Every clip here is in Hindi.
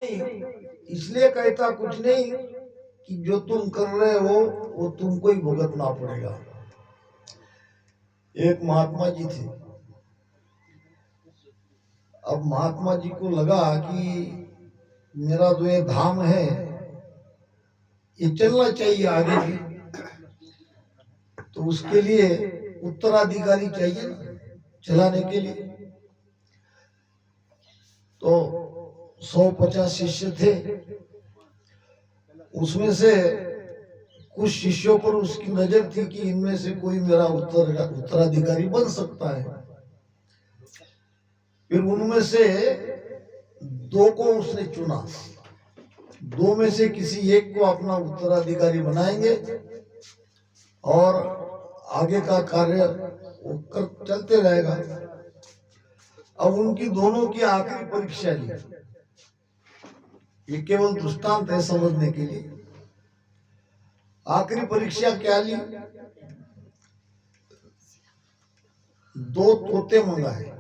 इसलिए कहता कुछ नहीं कि जो तुम कर रहे हो वो तुमको ही भुगतना पड़ेगा। एक महात्मा जी थे। अब महात्मा जी को लगा कि मेरा जो ये धाम है ये चलना चाहिए आगे भी, तो उसके लिए उत्तराधिकारी चाहिए ना चलाने के लिए। तो 150 शिष्य थे, उसमें से कुछ शिष्यों पर उसकी नजर थी कि इनमें से कोई मेरा उत्तराधिकारी बन सकता है। फिर उनमें से 2 को उसने चुना, 2 में से किसी एक को अपना उत्तराधिकारी बनाएंगे और आगे का कार्य वो कर चलते रहेगा। अब उनकी दोनों की आखिरी परीक्षा ली, ये केवल दृष्टांत है समझने के लिए। आखिरी परीक्षा क्या ली? 2 तोते मंगाए,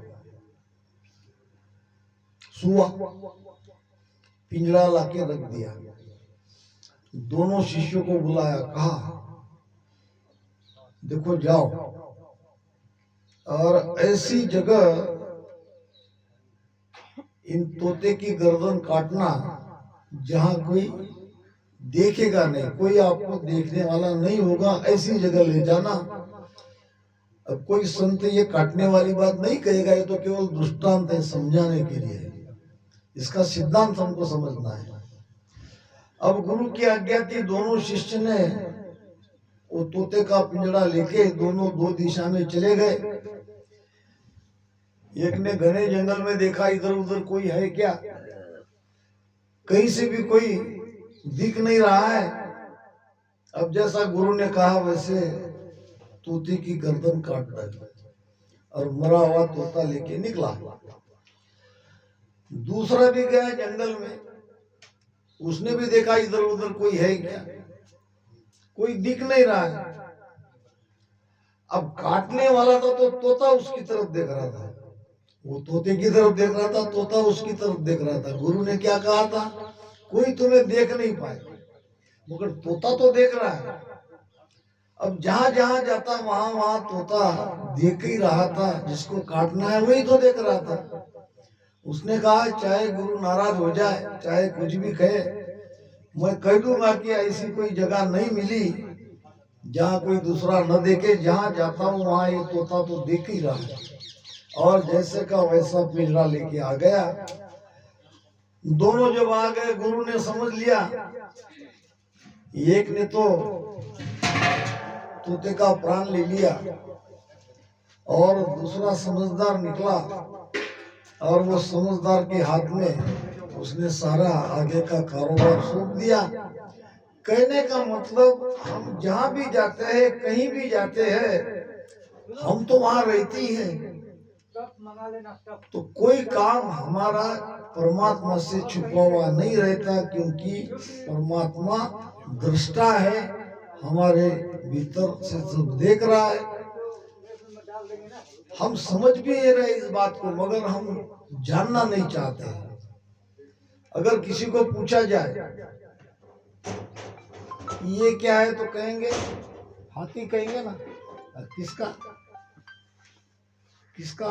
सुआ पिंजरा लाके रख दिया, दोनों शिष्यों को बुलाया, कहा देखो जाओ और ऐसी जगह इन तोते की गर्दन काटना जहां कोई देखेगा नहीं, कोई आपको देखने वाला नहीं होगा, ऐसी जगह ले जाना। अब कोई संत ये काटने वाली बात नहीं कहेगा, ये तो केवल दृष्टांत है समझाने के लिए, इसका सिद्धांत हमको समझना है। अब गुरु की आज्ञा थी, दोनों शिष्य ने वो तोते का पिंजरा लेके दोनों 2 दिशा में चले गए। एक ने घने जंगल में देखा इधर उधर कोई है क्या, कहीं से भी कोई दिख नहीं रहा है। अब जैसा गुरु ने कहा वैसे तोते की गर्दन काट डाली और मरा हुआ तोता लेके निकला। दूसरा भी गया जंगल में, उसने भी देखा इधर उधर कोई है क्या, कोई दिख नहीं रहा है। अब काटने वाला था तो तोता उसकी तरफ देख रहा था, वो तोते की तरफ देख रहा था, तोता उसकी तरफ देख रहा था। गुरु ने क्या कहा था, कोई तुम्हें देख नहीं पाए मगर तोता तो देख रहा है। अब जहां जहां जाता वहां वहां तोता देख ही रहा था, जिसको काटना है वही तो देख रहा था। उसने कहा चाहे गुरु नाराज हो जाए, चाहे कुछ भी कहे, मैं कह दूंगा कि ऐसी कोई जगह नहीं मिली जहां कोई दूसरा न देखे, जहां जाता हूं वहां ये तोता तो देख ही रहा है। और जैसे का वैसा पिंजरा लेके आ गया। दोनों जब आ गए, गुरु ने समझ लिया, एक ने तो तोते का प्राण ले लिया और दूसरा समझदार निकला और वो समझदार के हाथ में उसने सारा आगे का कारोबार सौंप दिया। कहने का मतलब हम जहां भी जाते हैं, कहीं भी जाते हैं, हम तो वहां रहते ही हैं, तो कोई काम हमारा परमात्मा से छुपा हुआ नहीं रहता, क्योंकि परमात्मा दृष्टा है, हमारे भीतर से सब देख रहा है। हम समझ भी नहीं रहे इस बात को, मगर हम जानना नहीं चाहते। अगर किसी को पूछा जाए ये क्या है तो कहेंगे हाथी, कहेंगे ना। किसका किसका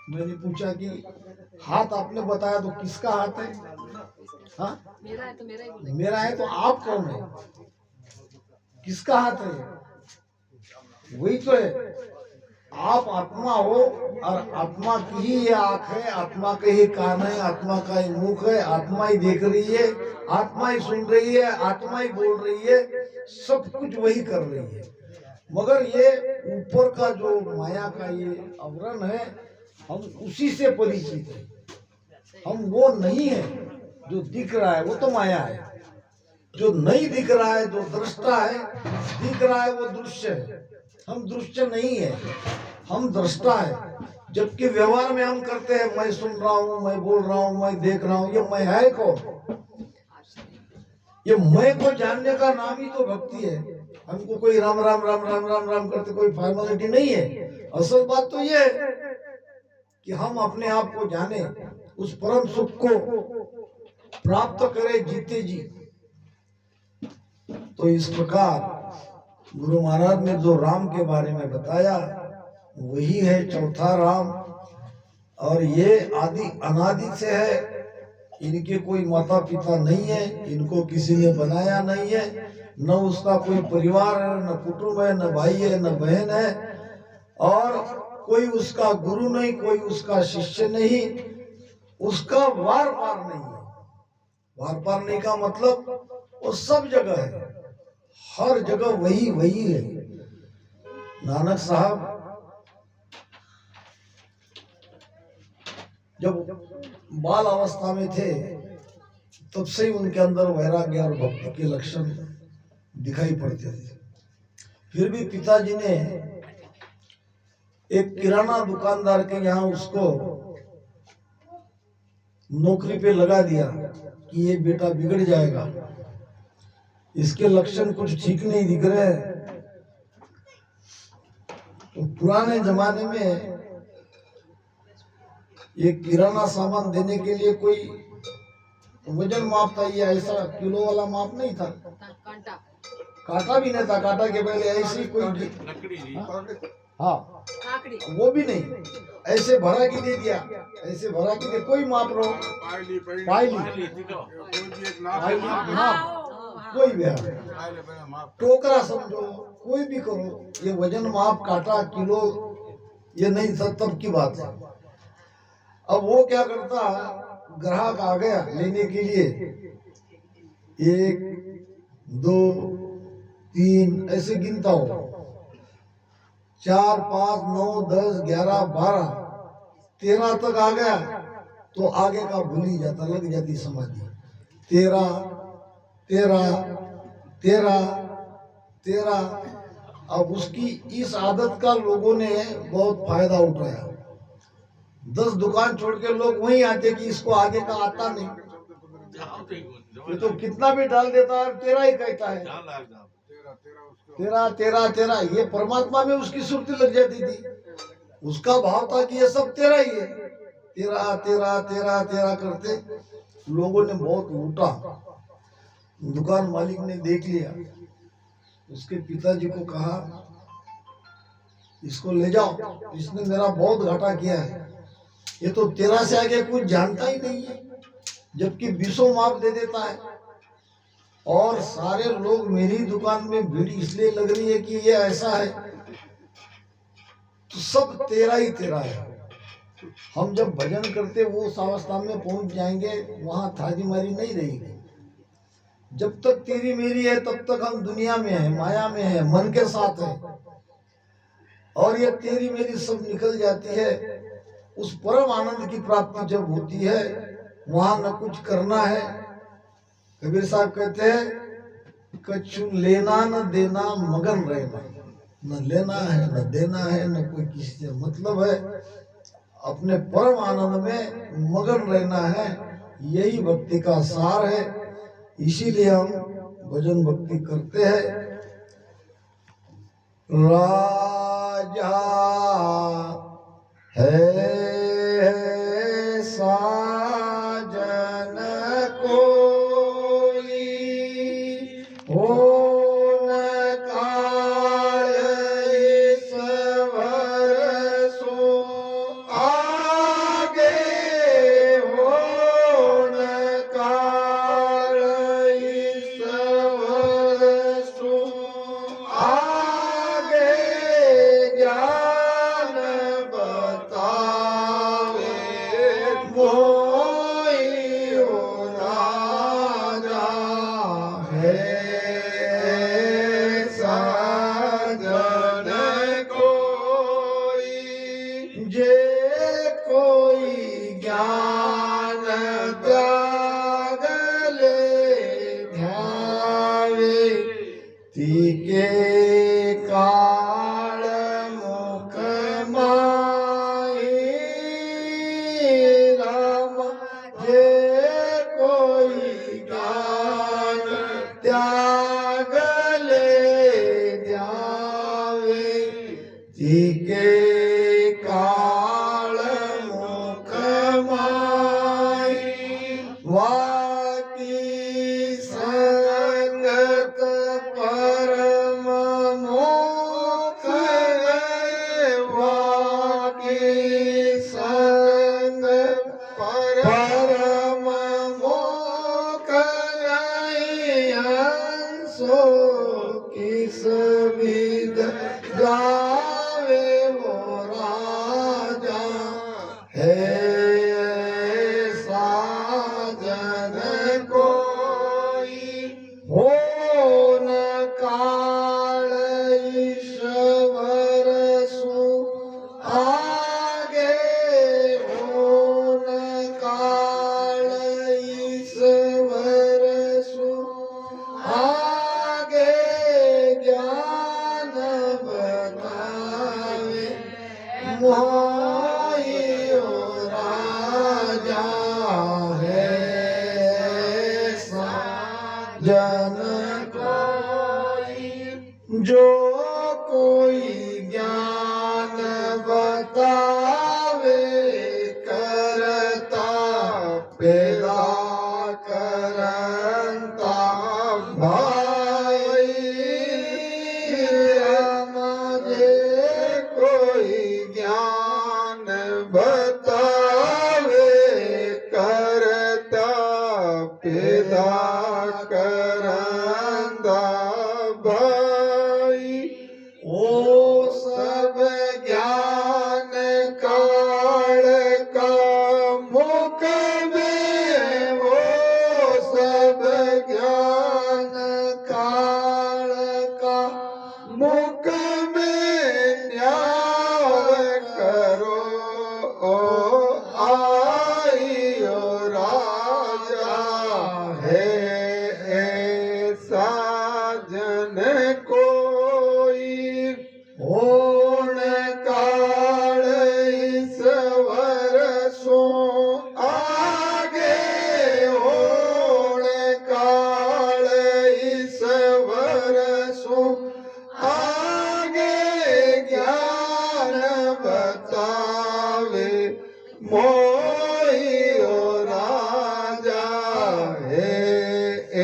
मैंने पूछा कि हाथ आपने बताया तो किसका हाथ है? हाँ मेरा है तो मेरा ही बोलेंगे। मेरा है तो आप कौन है? किसका हाथ है? वही तो है, आप आत्मा हो और आत्मा की ही ये आंख है, आत्मा के ही कान है, आत्मा का ही मुख है, आत्मा ही देख रही है, आत्मा ही सुन रही है, आत्मा ही बोल रही है, सब कुछ वही कर रही है। मगर ये ऊपर का जो माया का ये आवरण है, हम उसी से परिचित है, हम वो नहीं है जो दिख रहा है, वो तो माया है। जो नहीं दिख रहा है, जो दृष्टा है, दिख रहा है वो दृश्य है, हम दृश्य नहीं है, हम दृष्टा है। जबकि व्यवहार में हम करते हैं मैं सुन रहा हूँ, मैं बोल रहा हूँ, मैं देख रहा हूँ, ये मैं है कौन? ये मैं को जानने का नाम ही तो भक्ति है। हमको कोई राम राम राम राम राम राम करते कोई फॉर्मेलिटी नहीं है। असल बात तो ये है कि हम अपने आप को जाने, उस परम सुख को प्राप्त करे जीते जी। तो इस प्रकार गुरु महाराज ने जो राम के बारे में बताया वही है चौथा राम। और ये आदि अनादि से है, इनके कोई माता पिता नहीं है, इनको किसी ने बनाया नहीं है, न उसका कोई परिवार है, न कुटुंब है, न भाई है, न बहन है, और कोई उसका गुरु नहीं, कोई उसका शिष्य नहीं, उसका वार पार नहीं है। वार पार नहीं का मतलब वो सब जगह है, हर जगह वही वही है। नानक साहब जब बाल अवस्था में थे तब से ही उनके अंदर वैराग्य और भक्ति के लक्षण दिखाई पड़ते थे। फिर भी पिताजी ने एक किराना दुकानदार के यहाँ उसको नौकरी पे लगा दिया कि ये बेटा बिगड़ जाएगा, इसके लक्षण कुछ ठीक नहीं दिख रहे। तो पुराने जमाने में ये किराना सामान देने के लिए कोई वजन माप था, ये ऐसा किलो वाला माप नहीं था, कांटा भी नहीं था, कांटा के पहले ऐसी कोई हाँ वो भी नहीं, ऐसे भरा की दे दिया, ऐसे भरा की दे, कोई माप लो पाइली कोई भी टोकरा समझो, कोई भी करो, ये वजन माप कांटा किलो ये नहीं था, तब की बात है। अब वो क्या करता, ग्राहक आ गया लेने के लिए, 1 2 3 ऐसे गिनता हो, 4 5 9 10 11 12 13 तक आ गया तो आगे का भूल ही जाता, लग जाती समाधि। 13 13 13 13। अब उसकी इस आदत का लोगों ने बहुत फायदा उठाया। 10 दुकान छोड़ के लोग वहीं आते कि इसको आगे का आता नहीं, ये तो कितना भी डाल देता है 13 ही कहता है, 13 13 13। ये परमात्मा में उसकी सुर्ती लग जाती थी, उसका भाव था कि ये सब 13 ही है, 13 13 13 13 करते लोगों ने बहुत लूटा। दुकान मालिक ने देख लिया, उसके पिताजी को कहा इसको ले जाओ, इसने मेरा बहुत घाटा किया है, ये तो 13 से आगे कुछ जानता ही नहीं है, जबकि 20 माप दे देता है। और सारे लोग मेरी दुकान में भीड़ इसलिए लग रही है कि ये ऐसा है, तो सब 13 ही 13 है। हम जब भजन करते वो उस अवस्था में पहुंच जाएंगे, वहां थाजी मारी नहीं रहेगी। जब तक तेरी मेरी है तब तक हम दुनिया में है, माया में है, मन के साथ है, और ये तेरी मेरी सब निकल जाती है। उस परम आनंद की प्राप्ति जब होती है, वहां न कुछ करना है। कबीर साहब कहते हैं कछु लेना न देना मगन रहना, न लेना है न देना है, न कोई किसी से मतलब है, अपने परम आनंद में मगन रहना है, यही भक्ति का सार है। इसीलिए हम भजन भक्ति करते हैं। राजा है साजन कोई, होन काल ईश्वर सो आगे, होन काल ईश्वर सो आगे, ज्ञान बता जन कोई जो कोई ज्ञान बतावे करता पैदा करता भाई मुझे कोई ज्ञान बतावे करता पैदा करता भाई ओ सब ज्ञान काल का मुख में वो सब ज्ञान काल का मुख में न्याय करो ओ आइयो राजा है ऐसा जन कोई होण काल ईश्वर सो आगे होण काल ईश्वर सो आगे ज्ञान बतावे मोहियो राजा है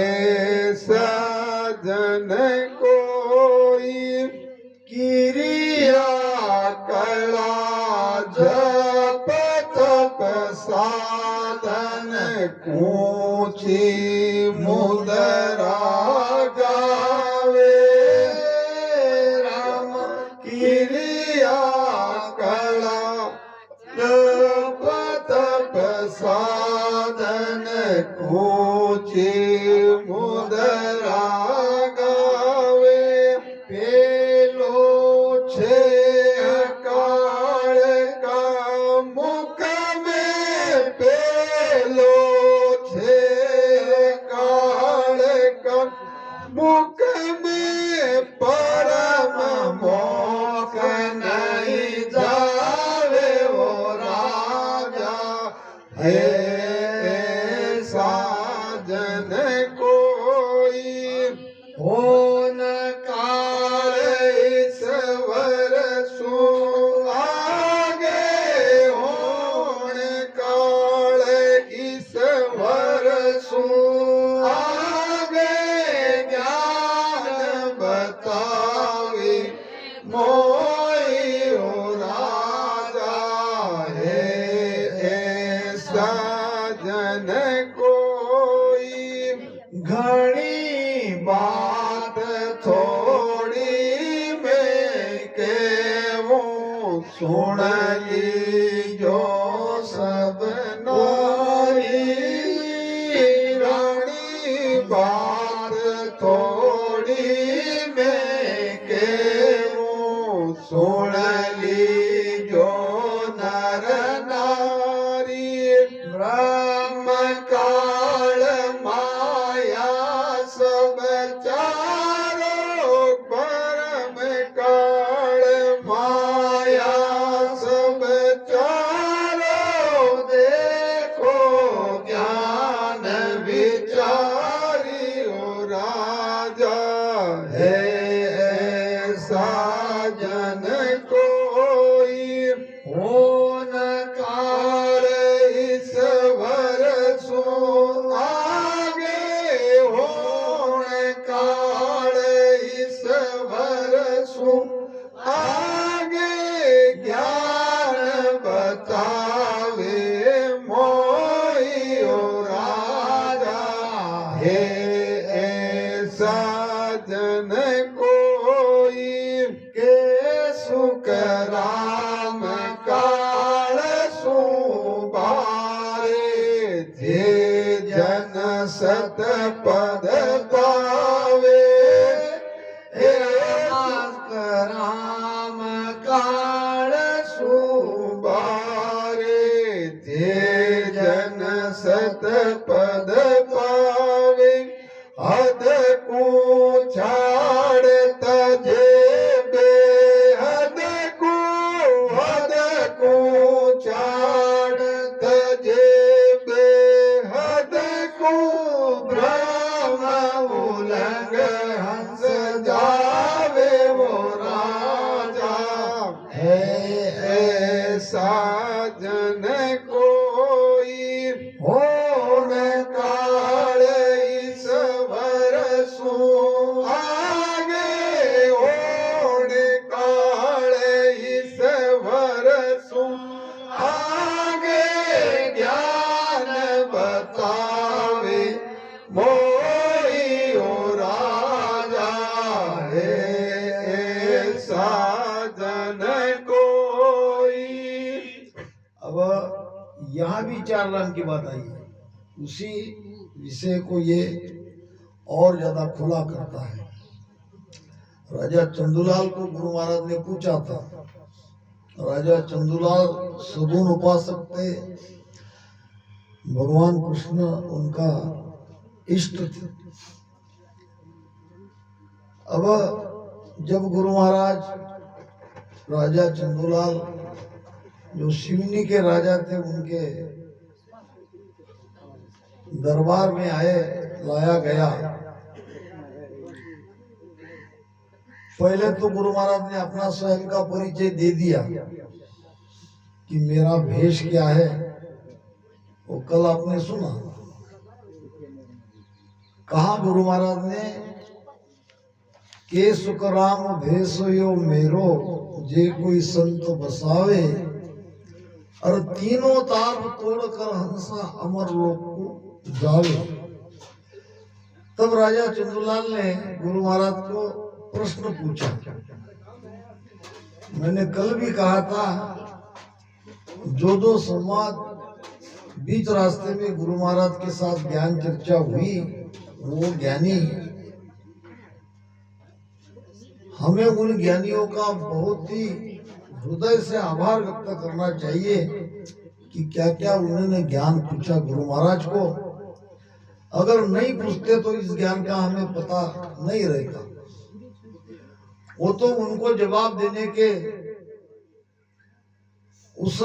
ऐसा जन कोई किरिया कला जप तप साधन ऊंची मुदरा गावे राम किरिया कला जप तप साधन ऊंची मुदरा गावे पेलो छे काल का मुख में पेलो छे काल का मुख में परम मोख नहीं जावे वो राजा है ऐसा जन कोई होन काल ईश्वर सो आगे होन काल ईश्वर सो आगे ज्ञान बतावे मोहियो राजा है ऐसा जन कोई घणी बात थोड़ी में केवूं सुन लीजो सब नारी राणी बात थोड़ी में केवूं सुन लीजो नर नारी ब्रह्म काल माया सब चारो परम काल माया सब चारो देखो ज्ञान विचारी ओ राजा है ऐसा जन कोई होन काल ईश्वर सो आगे होण काल ईश्वर सो आगे ज्ञान बतावे मोहियो राजा है ऐसा जन कोई के सुख राम काल सो बारे जे जन सत पद पावे हे राम काल सुबारे जे जन सत पद पावे हद को छाड़ तजे बेहद को छाड़ तजे बेहद को ब्रह्म 4 लाइन की बात आई है, उसी विषय को ये और ज्यादा खुला करता है। राजा चंदूलाल को गुरु महाराज ने पूछा था। राजा चंदूलाल सगुण उपासक थे, भगवान कृष्ण उनका इष्ट थे। अब जब गुरु महाराज राजा चंदूलाल जो सिवनी के राजा थे उनके दरबार में आए, लाया गया। पहले तो गुरु महाराज ने अपना स्वयं का परिचय दे दिया कि मेरा भेष क्या है, वो कल आपने सुना। कहा गुरु महाराज ने के सुखराम भेषयो मेरो जे कोई संत बसावे, और तीनों ताप तोड़ कर हंसा अमर लोक को जावे। तब राजा चंदूलाल ने गुरु महाराज को प्रश्न पूछा। मैंने कल भी कहा था, जो संवाद बीच रास्ते में गुरु महाराज के साथ ज्ञान चर्चा हुई, वो ज्ञानी, हमें उन ज्ञानियों का बहुत ही हृदय से आभार व्यक्त करना चाहिए कि क्या क्या उन्होंने ज्ञान पूछा गुरु महाराज को। अगर नहीं पूछते तो इस ज्ञान का हमें पता नहीं रहता। वो तो उनको जवाब देने के उस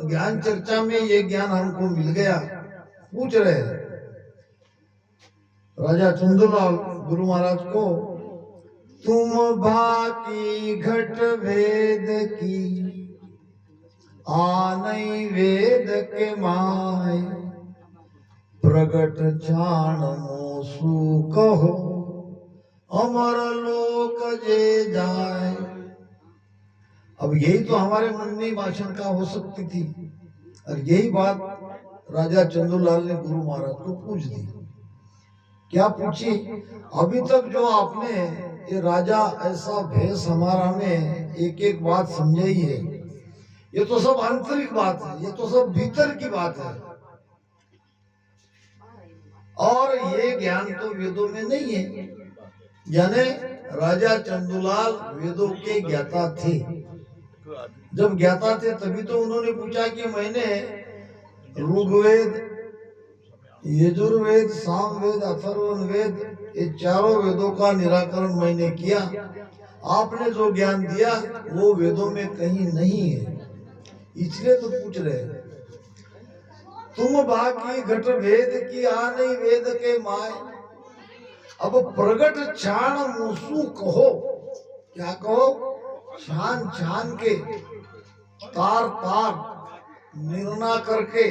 ज्ञान चर्चा में ये ज्ञान हमको मिल गया। पूछ रहे राजा चंदूलाल गुरु महाराज को, तुम भाकी घट वेद की आनई वेद के माय, प्रगट जान मोसु कहो अमर लोक जे जाए। अब यही तो हमारे मन में भाषण का हो सकती थी, और यही बात राजा चंदूलाल ने गुरु महाराज को पूछ दी। क्या पूछी? अभी तक जो आपने ये राजा ऐसा भेष हमारा में एक एक बात समझाई है, ये तो सब आंतरिक बात है, ये तो सब भीतर की बात है, और ये ज्ञान तो वेदों में नहीं है। यानी राजा चंदूलाल वेदों के ज्ञाता थे। जब ज्ञाता थे तभी तो उन्होंने पूछा कि मैंने ऋग्वेद, यजुर्वेद, सामवेद, अथर्ववेद, ये चारों वेदों का निराकरण मैंने किया। आपने जो ज्ञान दिया वो वेदों में कहीं नहीं है, इसलिए तो पूछ रहे हैं। तुम बाकी घट वेद की आ नहीं वेद के माय, अब प्रगट छान मूसू कहो। क्या कहो? छान छान के, तार तार निर्णय करके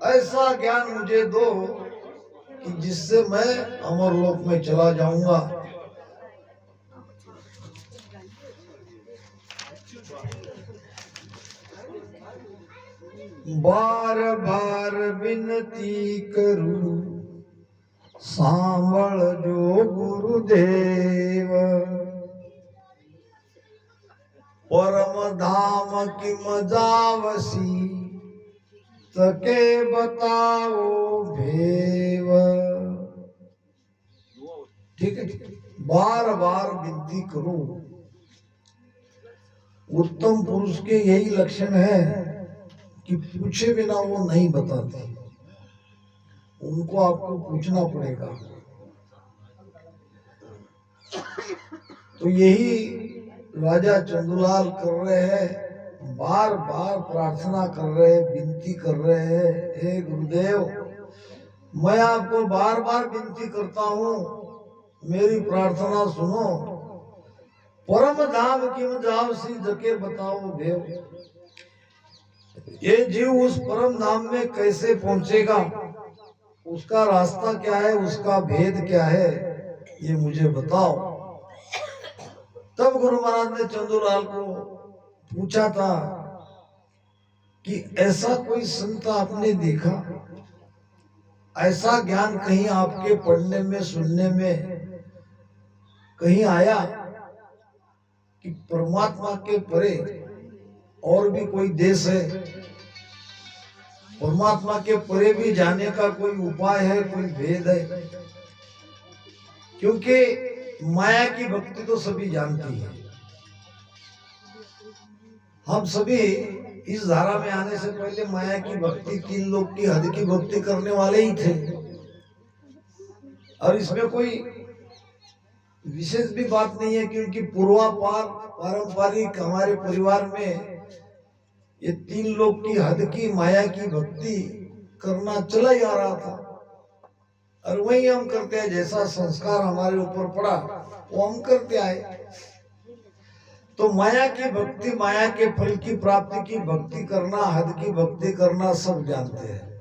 ऐसा ज्ञान मुझे दो कि जिससे मैं अमरलोक में चला जाऊंगा। बार बार विनती करूं सांभळ जो गुरुदेव, परम धाम की मजावसी तके बताओ भेव। ठीक है, बार बार विनती करो। उत्तम पुरुष के यही लक्षण है कि पूछे बिना वो नहीं बताते, उनको आपको पूछना पड़ेगा। तो यही राजा चंदूलाल कर रहे हैं, बार बार प्रार्थना कर रहे हैं, विनती कर रहे हैं, हे गुरुदेव मैं आपको बार बार विनती करता हूँ, मेरी प्रार्थना सुनो। परम धाम की मजावसी जके बताओ देव। ये जीव उस परम धाम में कैसे पहुंचेगा, उसका रास्ता क्या है, उसका भेद क्या है, ये मुझे बताओ। तब गुरु महाराज ने चंदूलाल को पूछा था कि ऐसा कोई संत आपने देखा, ऐसा ज्ञान कहीं आपके पढ़ने में सुनने में कहीं आया कि परमात्मा के परे और भी कोई देश है? परमात्मा के परे भी जाने का कोई उपाय है, कोई भेद है? क्योंकि माया की भक्ति तो सभी जानती है। हम सभी इस धारा में आने से पहले माया की भक्ति, तीन लोग की हद की भक्ति करने वाले ही थे। और इसमें कोई विशेष भी बात नहीं है, क्योंकि पूर्वापार पारंपरिक हमारे परिवार में ये तीन लोग की हद की माया की भक्ति करना चला ही आ रहा था। और वही हम करते हैं, जैसा संस्कार हमारे ऊपर पड़ा वो हम करते आए। तो माया की भक्ति, माया के फल की प्राप्ति की भक्ति करना, हद की भक्ति करना सब जानते हैं।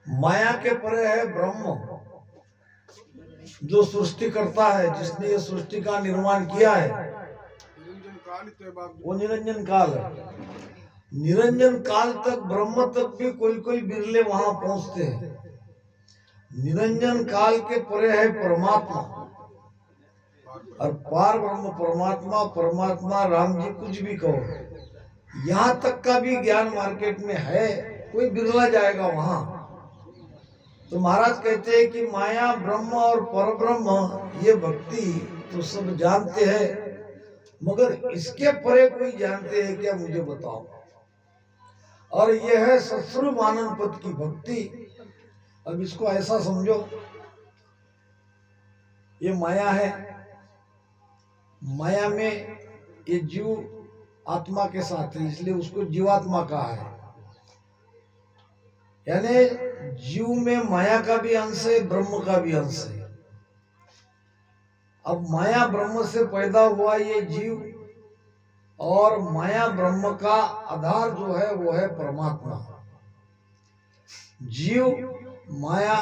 माया के परे है ब्रह्म, जो सृष्टि करता है, जिसने ये सृष्टि का निर्माण किया है, वो निरंजन काल है। निरंजन काल तक, ब्रह्म तक भी कोई कोई बिरले वहां पहुंचते हैं। निरंजन काल के परे है परमात्मा, और पार ब्रह्म परमात्मा, परमात्मा राम जी कुछ भी कहो, यहाँ तक का भी ज्ञान मार्केट में है, कोई बिरला जाएगा वहां। तो महाराज कहते हैं कि माया, ब्रह्म और परब्रह्म ये भक्ति तो सब जानते हैं, मगर इसके परे कोई जानते हैं क्या, मुझे बताओ। और ये है सत्स्वरूप आनंद पद की भक्ति। अब इसको ऐसा समझो, ये माया है, माया में ये जीव आत्मा के साथ है, इसलिए उसको जीवात्मा कहा है। यानी जीव में माया का भी अंश है, ब्रह्म का भी अंश है। अब माया ब्रह्म से पैदा हुआ ये जीव, और माया ब्रह्म का आधार जो है वो है परमात्मा। जीव, माया,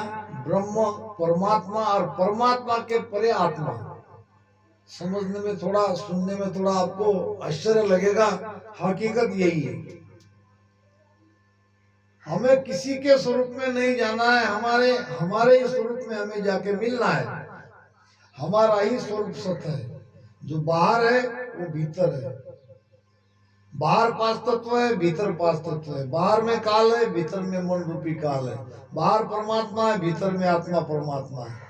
ब्रह्म, परमात्मा, और परमात्मा के परे आत्मा। समझने में थोड़ा, सुनने में थोड़ा आपको आश्चर्य लगेगा, हकीकत यही है। हमें किसी के स्वरूप में नहीं जाना है, हमारे ही स्वरूप में हमें जाके मिलना है। हमारा ही स्वरूप सत्य है, जो बाहर है वो भीतर है। बाहर पांच तत्व है, भीतर पांच तत्व है। बाहर में काल है, भीतर में मन रूपी काल है। बाहर परमात्मा है, भीतर में आत्मा परमात्मा है।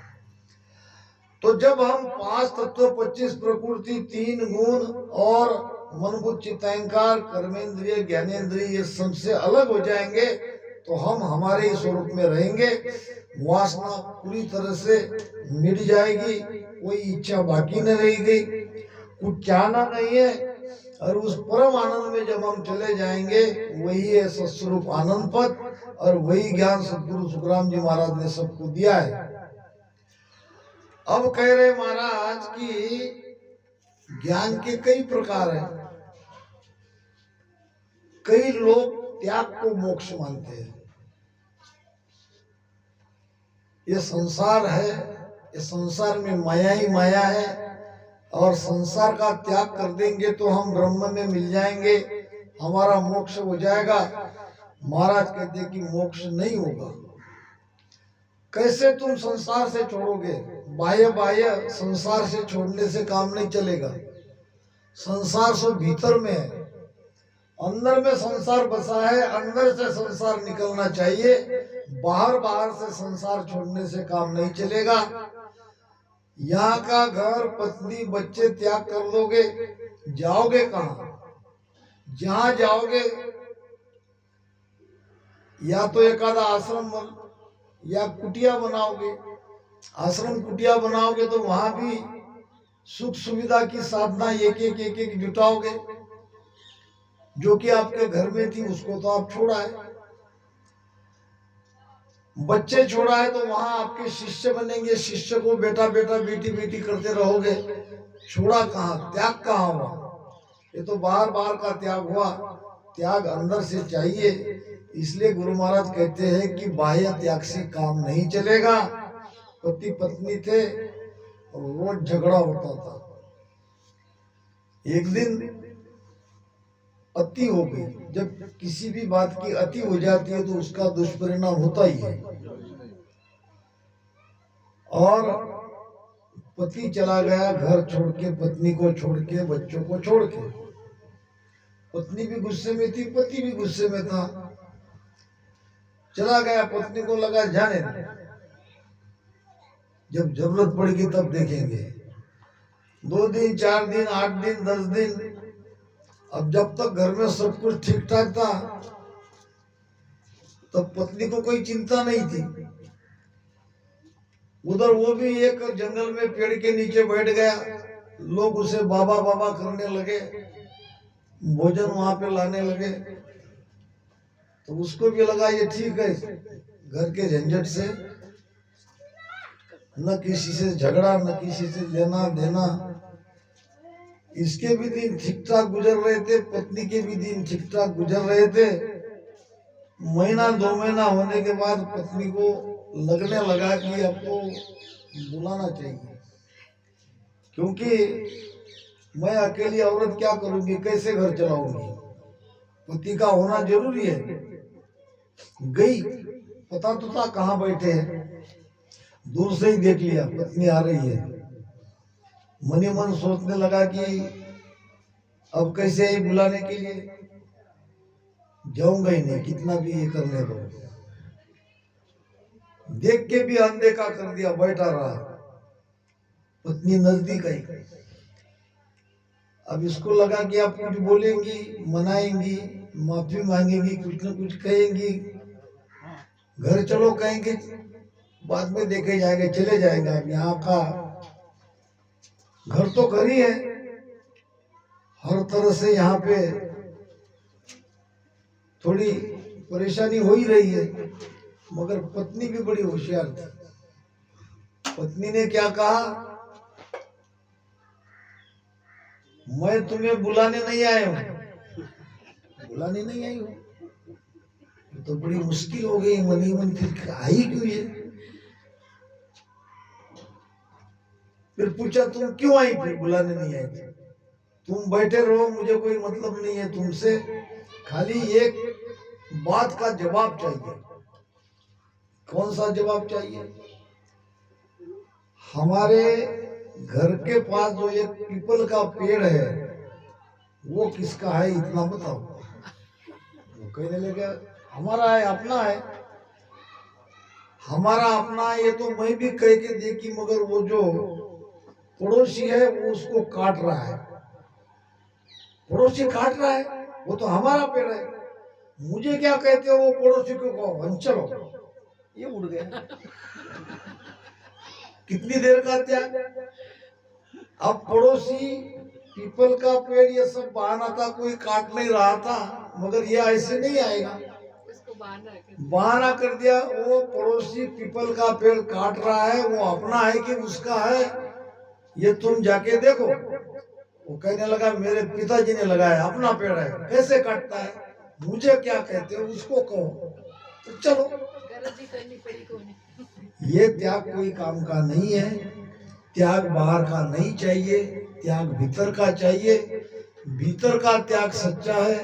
तो जब हम पांच तत्व, 25 प्रकृति, 3 गुण और मन बुद्धि चित्त अहंकार, कर्मेंद्रिय, ज्ञानेंद्रिय, ये सबसे अलग हो जाएंगे, तो हम हमारे ही स्वरूप में रहेंगे। वासना पूरी तरह से मिट जाएगी, कोई इच्छा बाकी न रहेगी, कुछ चाहना नहीं है। और उस परम आनंद में जब हम चले जाएंगे, वही है सत्स्वरूप आनंद पद, और वही ज्ञान सदगुरु सुखराम जी महाराज ने सबको दिया है। अब कह रहे महाराज कि ज्ञान के कई प्रकार हैं। कई लोग त्याग को मोक्ष मानते हैं। ये संसार है, ये संसार में माया ही माया है, और संसार का त्याग कर देंगे तो हम ब्रह्म में मिल जाएंगे, हमारा मोक्ष हो जाएगा। महाराज कहते हैं कि मोक्ष नहीं होगा। कैसे तुम संसार से छोड़ोगे? बाह्य बाह्य संसार से छोड़ने से काम नहीं चलेगा। संसार सो भीतर में है, अंदर में संसार बसा है, अंदर से संसार निकलना चाहिए। बाहर से संसार छोड़ने से काम नहीं चलेगा। यहाँ का घर, पत्नी, बच्चे त्याग कर दोगे, जाओगे कहाँ? जहाँ जाओगे या तो एक आधा आश्रम या कुटिया बनाओगे। आश्रम कुटिया बनाओगे तो वहां भी सुख सुविधा की साधना एक एक जुटाओगे। जो कि आपके घर में थी उसको तो आप छोड़ा है। बच्चे छोड़ा है तो वहां आपके शिष्य बनेंगे, शिष्य को बेटा बेटा बेटी बेटी करते रहोगे। छोड़ा कहाँ, त्याग कहाँ हुआ? ये तो बाहर बाहर का त्याग हुआ, त्याग अंदर से चाहिए। इसलिए गुरु महाराज कहते हैं कि बाह्य त्याग से काम नहीं चलेगा। पति पत्नी थे, रोज झगड़ा होता था। एक दिन अति हो गई। जब किसी भी बात की अति हो जाती है तो उसका दुष्परिणाम होता ही है। और पति चला गया घर छोड़ के, पत्नी को छोड़ के, बच्चों को छोड़ के। पत्नी भी गुस्से में थी, पति भी गुस्से में था। चला गया, पत्नी को लगा जाने दे, जब जरूरत पड़ेगी तब देखेंगे। 2 दिन, 4 दिन, 8 दिन, 10 दिन, अब जब तक घर में सब कुछ ठीक ठाक था तब पत्नी को कोई चिंता नहीं थी। उधर वो भी एक जंगल में पेड़ के नीचे बैठ गया, लोग उसे बाबा बाबा करने लगे, भोजन वहां पे लाने लगे। तो उसको भी लगा ये ठीक है, घर के झंझट से, न किसी से झगड़ा, न किसी से लेना देना। इसके भी दिन ठीक ठाक गुजर रहे थे, पत्नी के भी दिन ठीक ठाक गुजर रहे थे। महीना 2 महीना होने के बाद पत्नी को लगने लगा कि अब तो बुलाना चाहिए, क्योंकि मैं अकेली औरत क्या करूंगी, कैसे घर चलाऊंगी, पति का होना जरूरी है। गई, पता तो था कहाँ बैठे हैं, दूर से ही देख लिया पत्नी आ रही है। मनी मन सोचने लगा कि अब कैसे ही बुलाने के लिए, जाऊंगा ही नहीं, कितना भी ये करने दो। देख के भी अनदेखा कर दिया, बैठा रहा। पत्नी नजदीक आई, अब इसको लगा कि आप कुछ बोलेंगी, मनाएंगी, माफी मांगेंगी, कुछ न कुछ कहेंगी, घर चलो कहेंगे, बाद में देखे जाएंगे, चले जाएंगे। अब यहाँ का घर तो घर ही है, हर तरह से यहाँ पे थोड़ी परेशानी हो ही रही है। मगर पत्नी भी बड़ी होशियार थी। पत्नी ने क्या कहा, मैं तुम्हें बुलाने नहीं आया हूं, बुलाने नहीं आई हूं। तो बड़ी मुश्किल हो गई, मनी मन फिर आई क्यों ये। फिर पूछा तुम क्यों आई, फिर बुलाने नहीं आई थी। तुम बैठे रहो, मुझे कोई मतलब नहीं है तुमसे, खाली एक बात का जवाब चाहिए। कौन सा जवाब चाहिए? हमारे घर के पास जो एक पीपल का पेड़ है वो किसका है, इतना बताओ। वो कहने लगे हमारा है, अपना है। हमारा अपना है ये तो मैं भी कह के देखी, मगर वो जो पड़ोसी है वो उसको काट रहा है। पड़ोसी काट रहा है, वो तो हमारा पेड़ है, मुझे क्या कहते हो, वो पड़ोसी को कहो चलो। ये उड़ गया। कितनी देर का त्याग। अब पड़ोसी पीपल का पेड़ ये सब बहाना था, कोई काट नहीं रहा था, मगर ये ऐसे नहीं आएगा, बहाना कर दिया। वो पड़ोसी पीपल का पेड़ काट रहा है, वो अपना है कि उसका है ये तुम जाके देखो। वो कहने लगा मेरे पिताजी ने लगाया, अपना पेड़ है, कैसे काटता है, मुझे क्या कहते हो, उसको कहो। तो चलो, ये त्याग कोई काम का नहीं है। त्याग बाहर का नहीं चाहिए, त्याग भीतर का चाहिए। भीतर का त्याग सच्चा है,